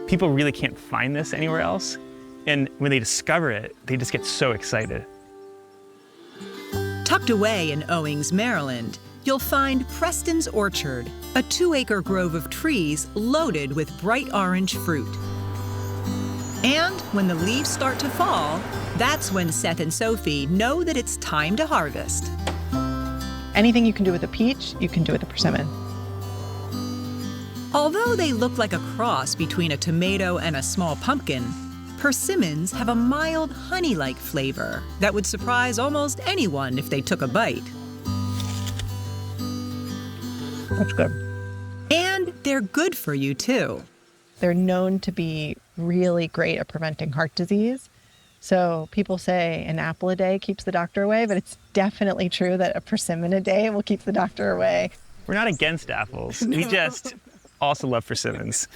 People really can't find this anywhere else. And when they discover it, they just get so excited. Tucked away in Owings, Maryland, you'll find Preston's Orchard, a 2-acre grove of trees loaded with bright orange fruit. And when the leaves start to fall, that's when Seth and Sophie know that it's time to harvest. Anything you can do with a peach, you can do with a persimmon. Although they look like a cross between a tomato and a small pumpkin, persimmons have a mild honey-like flavor that would surprise almost anyone if they took a bite. That's good. And they're good for you, too. They're known to be really great at preventing heart disease. So people say an apple a day keeps the doctor away, but it's definitely true that a persimmon a day will keep the doctor away. We're not against apples. We just also love persimmons.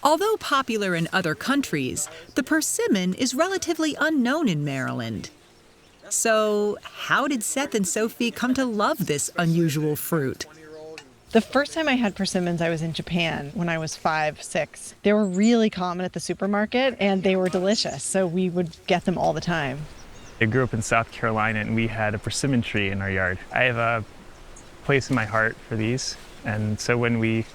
Although popular in other countries, the persimmon is relatively unknown in Maryland. So how did Seth and Sophie come to love this unusual fruit? The first time I had persimmons, I was in Japan when I was 5, 6. They were really common at the supermarket and they were delicious, so we would get them all the time. I grew up in South Carolina and we had a persimmon tree in our yard. I have a place in my heart for these, and so when we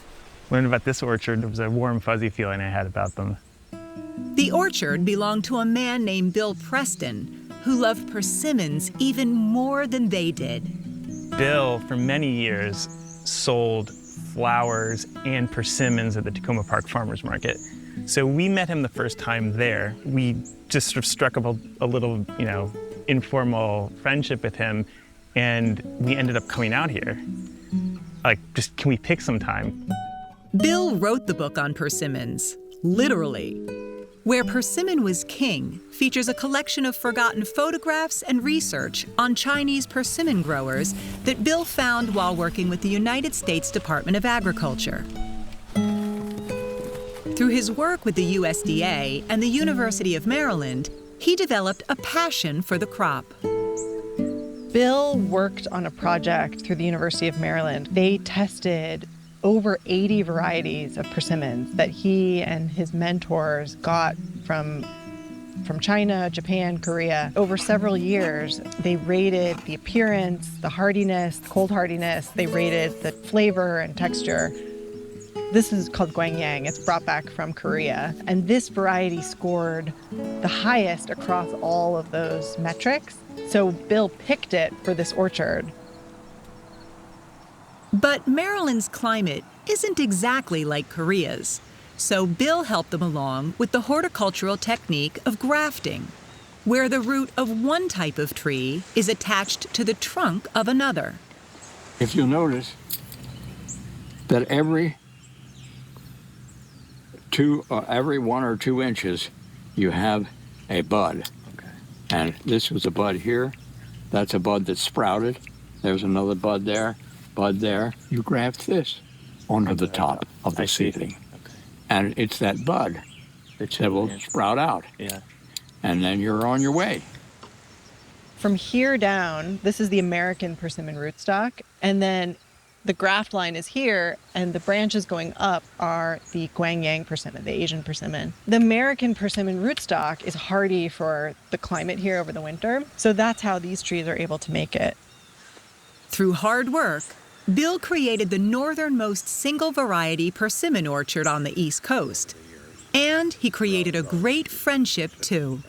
learned about this orchard, there was a warm, fuzzy feeling I had about them. The orchard belonged to a man named Bill Preston, who loved persimmons even more than they did. Bill, for many years, sold flowers and persimmons at the Tacoma Park Farmers Market. So we met him the first time there. We just sort of struck up a little, informal friendship with him, and we ended up coming out here. Like, just, can we pick some time? Bill wrote the book on persimmons, literally. Where Persimmon Was King features a collection of forgotten photographs and research on Chinese persimmon growers that Bill found while working with the United States Department of Agriculture. Through his work with the USDA and the University of Maryland, he developed a passion for the crop. Bill worked on a project through the University of Maryland. They tested over 80 varieties of persimmons that he and his mentors got from China, Japan, Korea. Over several years, they rated the appearance, the hardiness, cold hardiness. They rated the flavor and texture. This is called gwangyang. It's brought back from Korea. And this variety scored the highest across all of those metrics. So Bill picked it for this orchard. But Maryland's climate isn't exactly like Korea's, so Bill helped them along with the horticultural technique of grafting, where the root of one type of tree is attached to the trunk of another. If you'll notice that every 1 or 2 inches, you have a bud. Okay. And this was a bud here. That's a bud that sprouted. There's another bud there. Bud there, you graft this onto the top of the seedling. Okay. And it's that bud that will sprout out. Yeah. And then you're on your way. From here down, this is the American persimmon rootstock, and then the graft line is here, and the branches going up are the gwangyang persimmon, the Asian persimmon. The American persimmon rootstock is hardy for the climate here over the winter, so that's how these trees are able to make it. Through hard work, Bill created the northernmost single variety persimmon orchard on the East Coast. And he created a great friendship, too.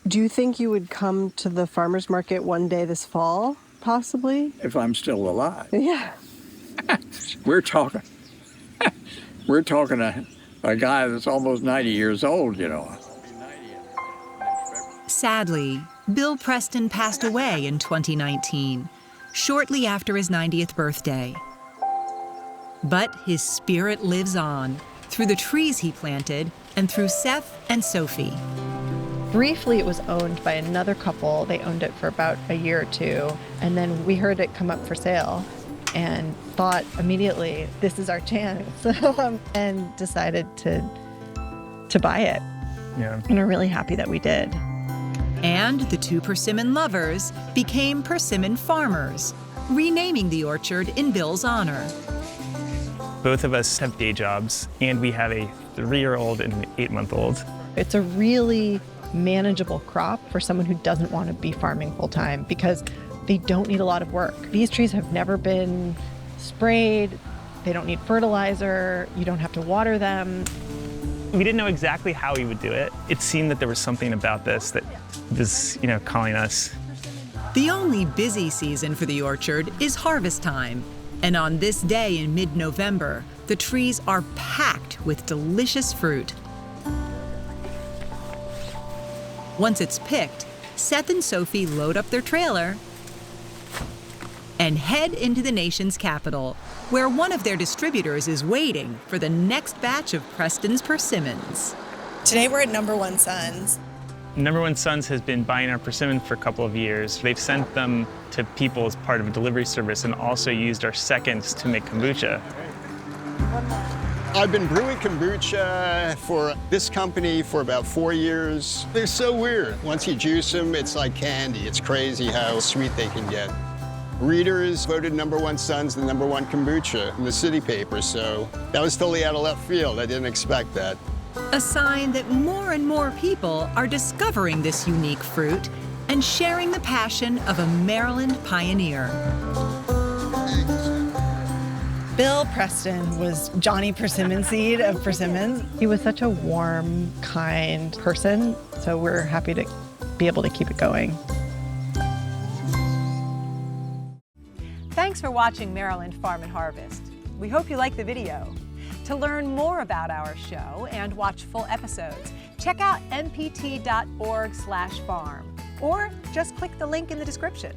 Do you think you would come to the farmer's market one day this fall, possibly? If I'm still alive. Yeah. We're talking a guy that's almost 90 years old, Sadly, Bill Preston passed away in 2019. Shortly after his 90th birthday. But his spirit lives on through the trees he planted and through Seth and Sophie. Briefly, it was owned by another couple. They owned it for about a year or 2, and then we heard it come up for sale and thought immediately, this is our chance, and decided to buy it. Yeah. And we're really happy that we did. And the 2 persimmon lovers became persimmon farmers, renaming the orchard in Bill's honor. Both of us have day jobs, and we have a 3-year-old and an 8-month-old. It's a really manageable crop for someone who doesn't want to be farming full time because they don't need a lot of work. These trees have never been sprayed. They don't need fertilizer. You don't have to water them. We didn't know exactly how he would do it. It seemed that there was something about this that was, calling us. The only busy season for the orchard is harvest time. And on this day in mid-November, the trees are packed with delicious fruit. Once it's picked, Seth and Sophie load up their trailer and head into the nation's capital, where one of their distributors is waiting for the next batch of Preston's persimmons. Today we're at Number One Sons. Number One Sons has been buying our persimmons for a couple of years. They've sent them to people as part of a delivery service and also used our seconds to make kombucha. I've been brewing kombucha for this company for about 4 years. They're so weird. Once you juice them, it's like candy. It's crazy how sweet they can get. Readers voted Number One Sons the #1 kombucha in the city paper, so that was totally out of left field. I didn't expect that. A sign that more and more people are discovering this unique fruit and sharing the passion of a Maryland pioneer. Bill Preston was Johnny Persimmon Seed of Persimmons. He was such a warm, kind person, so we're happy to be able to keep it going. Thanks for watching Maryland Farm and Harvest. We hope you liked the video. To learn more about our show and watch full episodes, check out mpt.org/farm or just click the link in the description.